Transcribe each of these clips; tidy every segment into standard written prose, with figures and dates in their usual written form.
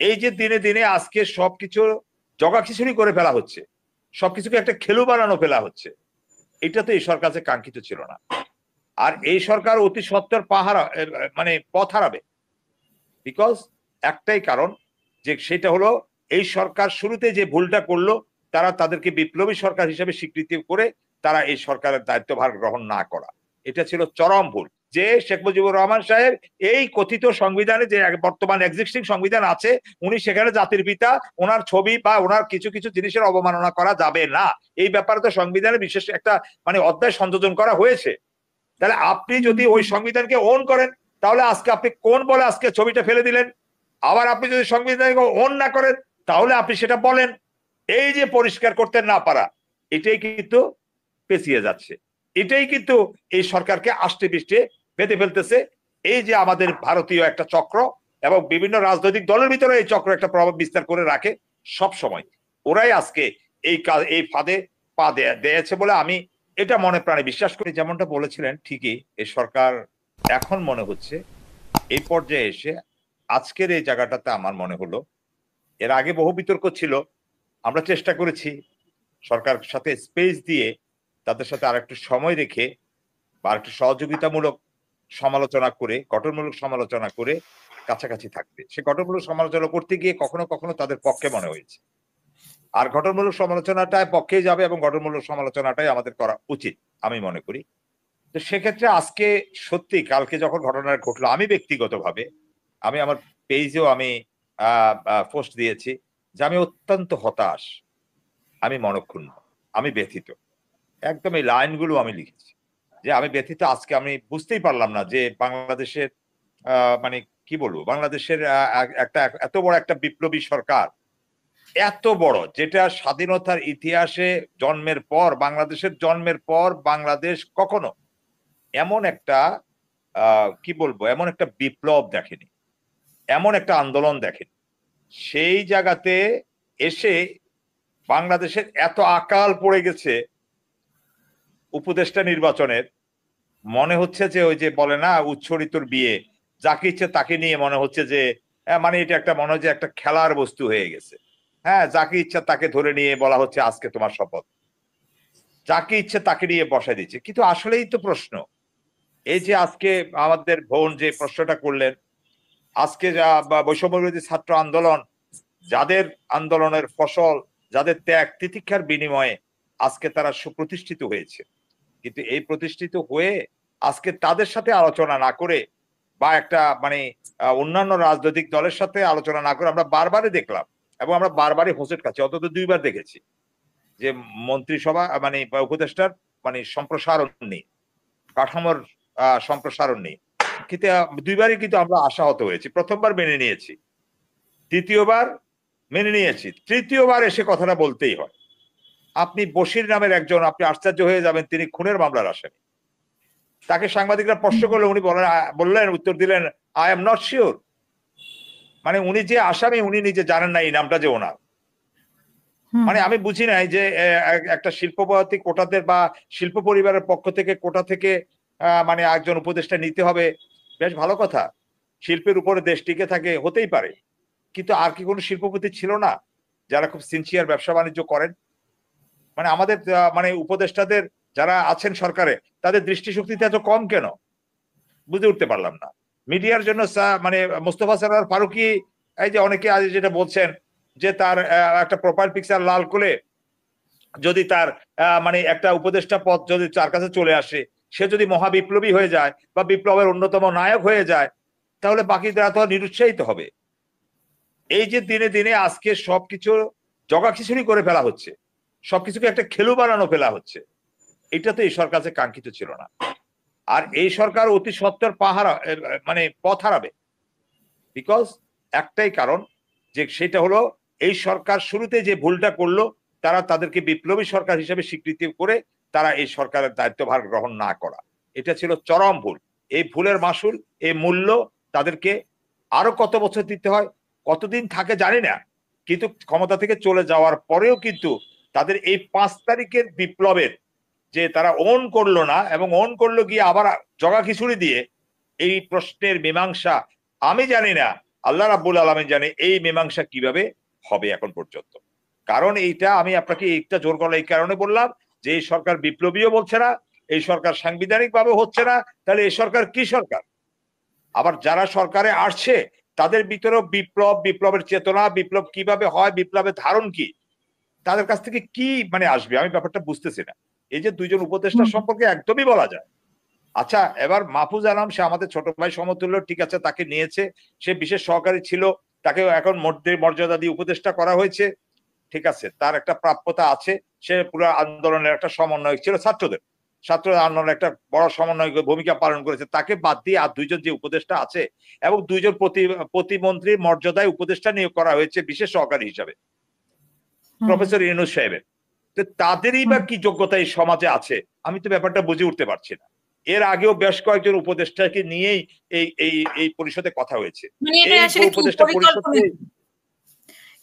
এই যে দিনে দিনে আজকে সবকিছু জগাখিচুড়ি করে ফেলা হচ্ছে, সবকিছুকে একটা খেলু বানানো ফেলা হচ্ছে, এটা তো এই সরকার কাছে কাঙ্ক্ষিত ছিল না। আর এই সরকার অতি সত্বর মানে পথ হারাবে। বিকজ একটাই কারণ, যে সেটা হলো এই সরকার শুরুতে যে ভুলটা করলো, তারা তাদেরকে বিপ্লবী সরকার হিসেবে স্বীকৃতি করে তারা এই সরকারের দায়িত্বভার গ্রহণ না করা, এটা ছিল চরম ভুল। যে শেখ মুজিবুর রহমান সাহেব এই কথিত সংবিধানে, যে বর্তমান এক্সিস্টিং সংবিধান আছে, উনি সেখানে জাতির পিতা, ওনার ছবি বা ওনার কিছু কিছু জিনিসের অবমাননা করা যাবে না, এই ব্যাপারে তো সংবিধানে বিশেষ একটা মানে অধ্যায় সংযোজন করা হয়েছে। তাহলে আপনি যদি ওই সংবিধানকে ওন করেন, তাহলে আজকে আপনি কোন বলে আজকে ছবিটা ফেলে দিলেন? আবার আপনি যদি সংবিধানকে ওন না করেন, তাহলে আপনি সেটা বলেন। এই যে পরিষ্কার করতে না পারা, এটাই কিন্তু পেছিয়ে যাচ্ছে, এটাই কিন্তু এই সরকারকে আষ্টে পৃষ্ঠে বেঁধে ফেলতেছে। এই যে আমাদের ভারতীয় একটা চক্র, এবং বিভিন্ন রাজনৈতিক দলের ভিতরে এই চক্র একটা প্রভাব বিস্তার করে রাখে সব সময়, ওরাই আজকে এই কাজ, এই ফাঁদে পা দিয়েছে বলে আমি এটা মনে প্রাণে বিশ্বাস করি। যেমনটা বলেছিলেন ঠিকই, এই সরকার এখন মনে হচ্ছে এই পর্যায়ে এসে আজকের এই জায়গাটাতে আমার মনে হলো, এর আগে বহু বিতর্ক ছিল, আমরা চেষ্টা করেছি সরকার সাথে স্পেস দিয়ে তাদের সাথে আর একটু সময় রেখে বা একটু সহযোগিতামূলক সমালোচনা করে, গঠনমূলক সমালোচনা করে কাছাকাছি থাকতে। সে গঠনমূলক সমালোচনা করতে গিয়ে কখনো কখনো তাদের পক্ষে মনে হয়েছে, আর গঠনমূলক সমালোচনাটায় পক্ষে যাবে এবং গঠনমূলক সমালোচনাটাই আমাদের করা উচিত আমি মনে করি। তো সেক্ষেত্রে আজকে সত্যি কালকে যখন ঘটনা ঘটলো, আমি ব্যক্তিগতভাবে আমি আমার পেজেও আমি পোস্ট দিয়েছি যে আমি অত্যন্ত হতাশ, আমি মনক্ষুণ্ণ, আমি ব্যথিত। একদম এই লাইনগুলো আমি লিখেছি যে আমি ব্যথিত। আজকে আমি বুঝতেই পারলাম না যে বাংলাদেশের মানে কি বলবো, বাংলাদেশের একটা এত বড় একটা বিপ্লবী সরকার, এত বড়, যেটা স্বাধীনতার ইতিহাসে জন্মের পর, বাংলাদেশের জন্মের পর বাংলাদেশ কখনো এমন একটা কি বলবো, এমন একটা বিপ্লব দেখেনি, এমন একটা আন্দোলন দেখেনি। সেই জায়গাতে এসে বাংলাদেশের এত আকাল পড়ে গেছে উপদেষ্টা নির্বাচনের, মনে হচ্ছে যে ওই যে বলে না উচ্ছরিতর বিয়ে, যাকে ইচ্ছে তাকে নিয়ে মনে হচ্ছে যে মানে এটা একটা মনে হয় যে একটা খেলার বস্তু হয়ে গেছে। হ্যাঁ, যাকে ইচ্ছা তাকে ধরে নিয়ে বলা হচ্ছে আজকে তোমার শপথ, যাকে ইচ্ছে তাকে নিয়ে বসায় দিচ্ছে। কিন্তু আসলেই তো প্রশ্ন, এই যে আজকে আমাদের বোন যে প্রশ্নটা করলেন, আজকে যা বৈষম্য বিরোধী ছাত্র আন্দোলন, যাদের আন্দোলনের ফসল, যাদের ত্যাগ তিতিক্ষার বিনিময়ে আজকে তারা সুপ্রতিষ্ঠিত হয়েছে, কিন্তু এই প্রতিষ্ঠিত হয়ে আজকে তাদের সাথে আলোচনা না করে বা একটা মানে অন্যান্য রাজনৈতিক দলের সাথে আলোচনা না করে আমরা বারবারই দেখলাম, এবং আমরা বারবারই হোঁচট খাচ্ছি, অন্তত দুইবার দেখেছি যে মন্ত্রিসভা মানে উপদেষ্টার মানে সম্প্রসারণ নেই, কাঠামোর সম্প্রসারণ নেই। কিন্তু দুইবারই কিন্তু আমরা আশাহত হয়েছি। প্রথমবার মেনে নিয়েছি, দ্বিতীয়বার মেনে নিয়েছি, তৃতীয়বার এসে কথাটা বলতেই হয়। আপনি বশির নামের একজন, আপনি আশ্চর্য হয়ে যাবেন, তিনি খুনের মামলার আসামি। তাকে সাংবাদিকরা প্রশ্ন করলে উনি বললেন, উত্তর দিলেন আই এম নট শিওর। মানে উনি যে আসামি উনি নিজে জানেন না এই নামটা যে ওনার। মানে আমি বুঝি নাই যে একটা শিল্পপতি কোটাদের বা শিল্প পরিবারের পক্ষ থেকে কোটা থেকে মানে একজন উপদেষ্টা নিতে হবে, বেশ ভালো কথা, শিল্পের উপরে দেশ টিকে থাকে, হতেই পারে। কিন্তু আর কি কোনো শিল্পপতি ছিল না যারা খুব সিনসিয়ার ব্যবসা বাণিজ্য করেন? মানে আমাদের মানে উপদেষ্টাদের যারা আছেন সরকারে, তাদের দৃষ্টিশক্তিতে এত কম কেন, বুঝে উঠতে পারলাম না। মিডিয়ার জন্য মানে মোস্তফা সরোয়ার ফারুকী, এই যে অনেকে আজ যেটা বলছেন যে তার একটা প্রোফাইল পিকচার লাল করে যদি তার মানে একটা উপদেষ্টা পদ যদি তার কাছে চলে আসে, সে যদি মহাবিপ্লবী হয়ে যায় বা বিপ্লবের অন্যতম নায়ক হয়ে যায়, তাহলে বাকিরা তো নিরুৎসাহিত হবে। এই যে দিনে দিনে আজকে সবকিছু জগাখিচুড়ি করে ফেলা হচ্ছে, সবকিছুকে একটা খেলু বানানো ফেলা হচ্ছে, এটা তো এই সরকার কাছে কাঙ্ক্ষিত ছিল না। আর এই সরকার অতি সত্বর মানে পথ হারাবে। বিকজ একটাই কারণ, যে সেটা হলো এই সরকার শুরুতে যে ভুলটা করলো, তারা তাদেরকে বিপ্লবী সরকার হিসেবে স্বীকৃতি করে তারা এই সরকারের দায়িত্বভার গ্রহণ না করা, এটা ছিল চরম ভুল। এই ভুলের মাসুল, এই মূল্য তাদেরকে আরো কত বছর দিতে হয়, কতদিন থাকে জানি না, কিন্তু ক্ষমতা থেকে চলে যাওয়ার পরেও কিন্তু তাদের এই 5 তারিখের বিপ্লবের যে তারা ওন করলো না, এবং ওন করলো গিয়ে আবার জগাখিচুড়ি দিয়ে এই প্রশ্নের মীমাংসা, আমি জানি না আল্লাহ রাব্বুল আলামিন জানে এই মীমাংসা কিভাবে হবে এখন পর্যন্ত। কারণ এইটা আমি আপনাকে একটা জোর গলায় এই কারণে বললাম যে এই সরকার বিপ্লবীও বলছে না, এই সরকার সাংবিধানিক ভাবে হচ্ছে না, তাহলে এই সরকার কি সরকার? আবার যারা সরকারে আসছে তাদের ভিতরেও বিপ্লবের চেতনা, বিপ্লব কিভাবে হয়, বিপ্লবের ধারণ কি, তাদের কাছ থেকে কি মানে আসবে আমি ব্যাপারটা বুঝতেছি না। এই যে দুইজন উপদেষ্টা সম্পর্কে একদমই বলা যায়। আচ্ছা, এবার মাহফুজ আলম সে আমাদের ছোট ভাই সমতুল্য, ঠিক আছে, তাকে নিয়েছে, সে বিশেষ সহকারী ছিল, তাকে এখন মর্যাদা দিয়ে উপদেষ্টা করা হয়েছে, ঠিক আছে, তার একটা প্রাপ্যতা আছে, সে পুরো আন্দোলনের একটা সমন্বয়ক ছিল, ছাত্র আন্দোলনের একটা বড় সমন্বয়ক ভূমিকা পালন করেছে। তাকে বাদ দিয়ে আর দুইজন যে উপদেষ্টা আছে এবং দুইজন প্রতিমন্ত্রীর মর্যাদায় উপদেষ্টা নিয়োগ করা হয়েছে বিশেষ সহকারী হিসাবে প্রফেসর ইউনূস সাহেবের। তো তাদেরই বা কি যোগ্যতা এই সমাজে আছে আমি তো ব্যাপারটা বুঝে উঠতে পারছি না। এর আগেও বেশ কয়েকজন উপদেষ্টাকে নিয়েই এই এই এই পরিষদে কথা হয়েছে। এই উপদেষ্টা পরিষদে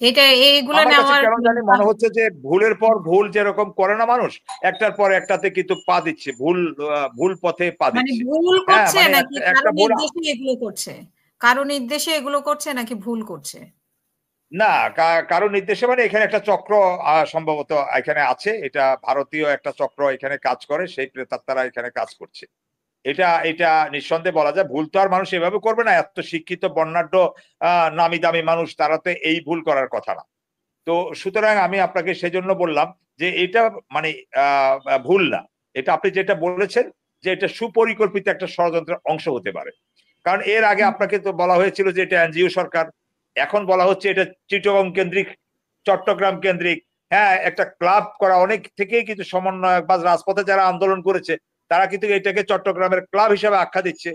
এটা এইগুলো আমার কাছে নেওয়ার কেন জানি মনে হচ্ছে যে ভুলের পর ভুল যেরকম করে না মানুষ, একটার পর একটাতে কিন্তু পা দিচ্ছে, ভুল পথে পা দিচ্ছে। ভুল করছে নাকি একটা ভুল নির্দেশে এগুলো করছে, কারো নির্দেশে এগুলো করছে নাকি ভুল করছে? না, কারো নির্দেশে মানে এখানে একটা চক্র সম্ভবত এখানে আছে, এটা ভারতীয় একটা চক্র এখানে কাজ করে, সেই প্রেতাত্মারা এখানে কাজ করছে। এটা নিঃসন্দেহে বলা যায়। ভুল তো আর মানুষ এভাবে করবে না, এত শিক্ষিত বর্ণাঢ্য নামি দামি মানুষ, তারা তো এই ভুল করার কথা না। তো সুতরাং আমি আপনাকে সেজন্য বললাম যে এটা মানে ভুল না, এটা আপনি যেটা বলেছেন যে এটা সুপরিকল্পিত একটা ষড়যন্ত্রের অংশ হতে পারে। কারণ এর আগে আপনাকে তো বলা হয়েছিল যে এটা এনজিও সরকার, এখন বলা হচ্ছে এটা চিটগাং কেন্দ্রিক, চট্টগ্রাম কেন্দ্রিক। হ্যাঁ, একটা ক্লাব করা, অনেক থেকেই কিন্তু সমন্বয়ক বা রাজপথে যারা আন্দোলন করেছে তারা কিন্তু এটাকে চট্টগ্রামের ক্লাব হিসেবে আখ্যা দিচ্ছে,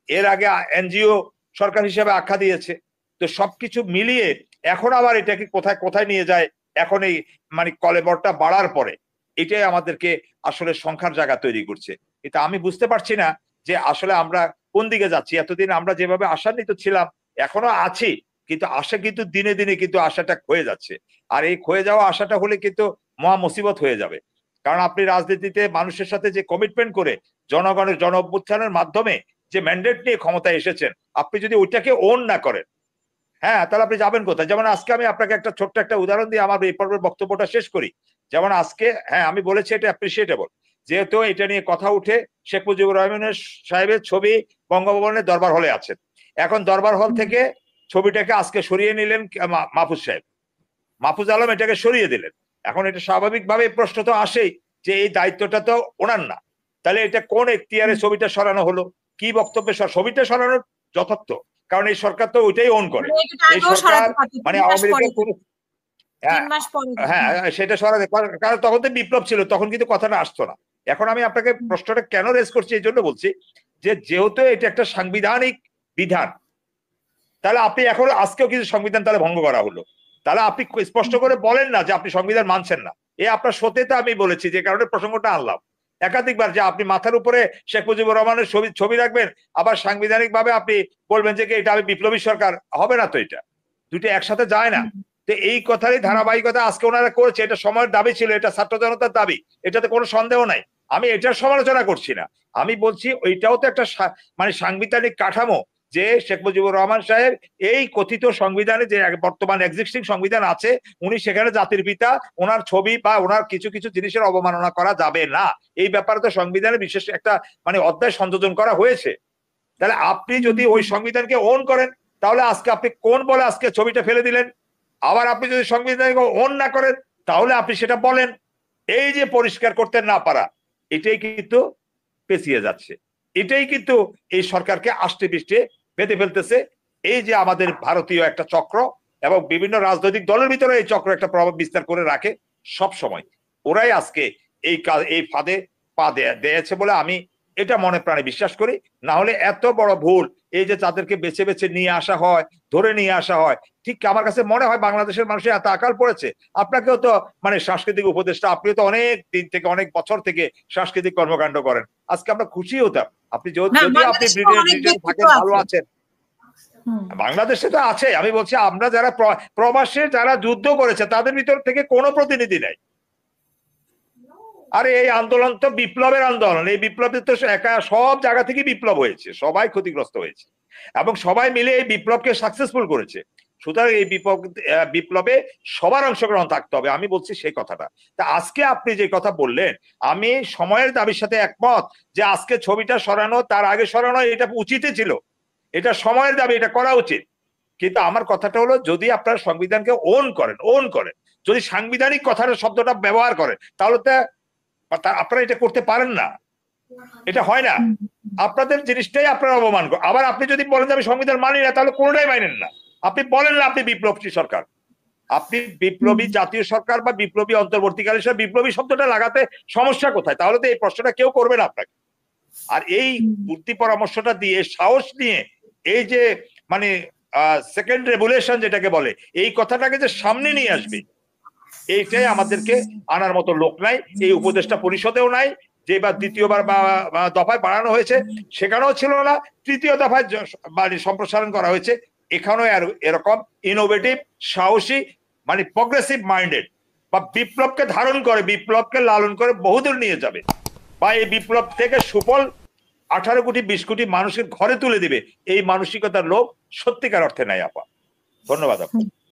এর আগে এনজিও সরকার হিসেবে আখ্যা দিয়েছে। তো সবকিছু মিলিয়ে এখন আবার এটাকে কোথায় কোথায় নিয়ে যায়, এখন এই মানে কলেবরটা বাড়ার পরে এটাই আমাদেরকে আসলে সংখ্যার জায়গা তৈরি করছে। এটা আমি বুঝতে পারছি না যে আসলে আমরা কোন দিকে যাচ্ছি। এতদিন আমরা যেভাবে আশান্বিত ছিলাম, এখনো আছি, কিন্তু আশা কিন্তু দিনে দিনে কিন্তু আশাটা ক্ষয়ে যাচ্ছে। আর এই ক্ষয়ে যাওয়া আশাটা হলে কিন্তু মহা মুসিবত হয়ে যাবে। কারণ আপনি রাজনীতিতে মানুষের সাথে যে কমিটমেন্ট করে জনগণের জন অভ্যুত্থানের মাধ্যমে যে ম্যান্ডেট নিয়ে ক্ষমতায় এসেছেন, আপনি যদি ওইটাকে ওন না করেন, হ্যাঁ, তাহলে আপনি যাবেন কোথায়? যেমন আজকে আমি আপনাকে একটা ছোট্ট একটা উদাহরণ দিয়ে আমার এই পর্বের বক্তব্যটা শেষ করি। যেমন আজকে, হ্যাঁ, আমি বলেছি এটা অ্যাপ্রিসিয়েটেবল, যেহেতু এটা নিয়ে কথা উঠে শেখ মুজিবুর রহমানের সাহেবের ছবি বঙ্গভবনের দরবার হলে আছে, এখন দরবার হল থেকে ছবিটাকে আজকে সরিয়ে নিলেন মাহফুজ সাহেব, মাহফুজ আলম এটাকে সরিয়ে দিলেন। এখন এটা স্বাভাবিকভাবে প্রশ্ন তো আসেই যে এই দায়িত্বটা তো ওনার না, তাহলে এটা কোন এখতিয়ারে ছবিটা সরানো হলো, কি বক্তব্যে ছবিটা সরানোর যথার্থ, কারণ এই সরকার তো ওইটাই ওন করে। এই সরকার মানে আওয়ামী লীগের কোন, হ্যাঁ সেটা সরাতে, কারণ তখন তো বিপ্লব ছিল, তখন কিন্তু কথাটা আসতো না। এখন আমি আপনাকে প্রশ্নটা কেন রেজ করছি এই জন্য বলছি যে যেহেতু এটা একটা সাংবিধানিক বিধান, তাহলে আপনি এখন আজকেও কিছু সংবিধান তাহলে ভঙ্গ করা হলো, তাহলে আপনি স্পষ্ট করে বলেন না যে আপনি সংবিধান মানছেন না। আপনার সত্যি তো আমি বলেছি, যে কারণে প্রসঙ্গটা আনলাম একাধিকবার, যে আপনি মাথার উপরে শেখ মুজিবুর রহমানের ছবি রাখবেন, আবার সাংবিধানিক ভাবে আপনি বলবেন যে এটা আমি বিপ্লবী সরকার, হবে না তো, এটা দুটো একসাথে যায় না। তো এই কথারই ধারাবাহিকতা আজকে ওনারা করেছে, এটা সময়ের দাবি ছিল, এটা ছাত্র জনতার দাবি, এটাতে কোনো সন্দেহ নাই। আমি এটার সমালোচনা করছি না, আমি বলছি ওইটাও তো একটা মানে সাংবিধানিক কাঠামো, যে শেখ মুজিবুর রহমান সাহেব এই কথিত সংবিধানে, যে বর্তমান এক্সিস্টিং সংবিধান আছে, উনি সেখানে জাতির পিতা, ওনার ছবি বা ওনার কিছু কিছু জিনিসের অবমাননা করা যাবে না, এই ব্যাপারে তো সংবিধানে বিশেষ একটা মানে অধ্যায় সংযোজন করা হয়েছে। তাহলে আপনি যদি ওই সংবিধানকে ওন করেন, তাহলে আজকে আপনি কোন বলে আজকে ছবিটা ফেলে দিলেন? আবার আপনি যদি সংবিধানকে ওন না করেন, তাহলে আপনি সেটা বলেন। এই যে পরিষ্কার করতে না পারা, এটাই কিন্তু পেছিয়ে যাচ্ছে, এটাই কিন্তু এই সরকারকে আষ্টে পৃষ্ঠে বেঁধে ফেলতেছে। এই যে আমাদের ভারতীয় একটা চক্র, এবং বিভিন্ন রাজনৈতিক দলের ভিতরে এই চক্র একটা প্রভাব বিস্তার করে রাখে সব সময়, ওরাই আজকে এই ফাঁদে পা দিয়েছে বলে আমি এটা মনে প্রাণে বিশ্বাস করি। না হলে এত বড় ভুল, এই যে তাদেরকে বেছে বেছে নিয়ে আসা হয়, ধরে নিয়ে আসা হয়, ঠিক আমার কাছে মনে হয় বাংলাদেশের মানুষের এত আকাল পড়েছে। আপনাকেও তো মানে সাংস্কৃতিক উপদেষ্টা, আপনিও তো অনেক দিন থেকে, অনেক বছর থেকে সাংস্কৃতিক কর্মকাণ্ড করেন, আজকে আমরা খুশি হতাম আপনি যদি আপনি ব্রিটেন থাকেন, ভালো আছেন। বাংলাদেশে তো আছে, আমি বলছি আমরা যারা প্রবাসে যারা যুদ্ধ করেছে তাদের ভিতর থেকে কোনো প্রতিনিধি নাই। আরে এই আন্দোলন তো বিপ্লবের আন্দোলন, এই বিপ্লবে তো একা সব জায়গা থেকে বিপ্লব হয়েছে, সবাই ক্ষতিগ্রস্ত হয়েছে। এবং সবাই মিলে এই বিপ্লবকে সাকসেসফুল করেছে। সুতরাং এই বিপ্লবে সবার অংশগ্রহণ থাকতে হবে, আমি বলছি সেই কথাটা। তা আজকে আপনি যে কথা বললেন, আমি সময়ের দাবির সাথে একমত যে আজকে ছবিটা সরানো, তার আগে সরানো এটা উচিতই ছিল, এটা সময়ের দাবি, এটা করা উচিত। কিন্তু আমার কথাটা হলো, যদি আপনারা সংবিধানকে ওন করেন, যদি সাংবিধানিক কথাটা শব্দটা ব্যবহার করেন, তাহলে তো আপনারা এটা করতে পারেন না, এটা হয় না। আপনাদের জিনিসটাই আপনারা অবমান করেন। আবার আপনি যদি বলেন যে আমি সংবিধান মানি না, তাহলে কোনোটাই মানেন না। আপনি বলেন না আপনি বিপ্লবী সরকার, আপনি বিপ্লবী জাতীয় সরকার বা বিপ্লবী অন্তর্বর্তীকালীন সরকার, বিপ্লবী শব্দটা লাগাতে সমস্যা কোথায়? তাহলে তো এই প্রশ্নটা কেউ করবে না আপনাকে। আর এই বুদ্ধি পরামর্শটা দিয়ে, সাহস নিয়ে, এই যে মানে সেকেন্ড রেভুলেশন যেটাকে বলে, এই কথাটাকে যে সামনে নিয়ে আসবে, এইটাই আমাদেরকে আনার মতো লোক নাই। এই উপদেষ্টা পরিষদেও নাই, যেবার দ্বিতীয়বার বা দফায় বাড়ানো হয়েছে সেখানেও ছিল না, তৃতীয় দফায় মানে সম্প্রসারণ করা হয়েছে, এখানেও এরকম ইনোভেটিভ, সাহসী, মানে প্রগ্রেসিভ মাইন্ডেড, বা বিপ্লবকে ধারণ করে, বিপ্লবকে লালন করে বহুদূর নিয়ে যাবে, বা এই বিপ্লব থেকে সুফল 18 কোটি 20 কোটি মানুষের ঘরে তুলে দিবে, এই মানসিকতার লোক সত্যিকার অর্থে নাই আপা। ধন্যবাদ আপা।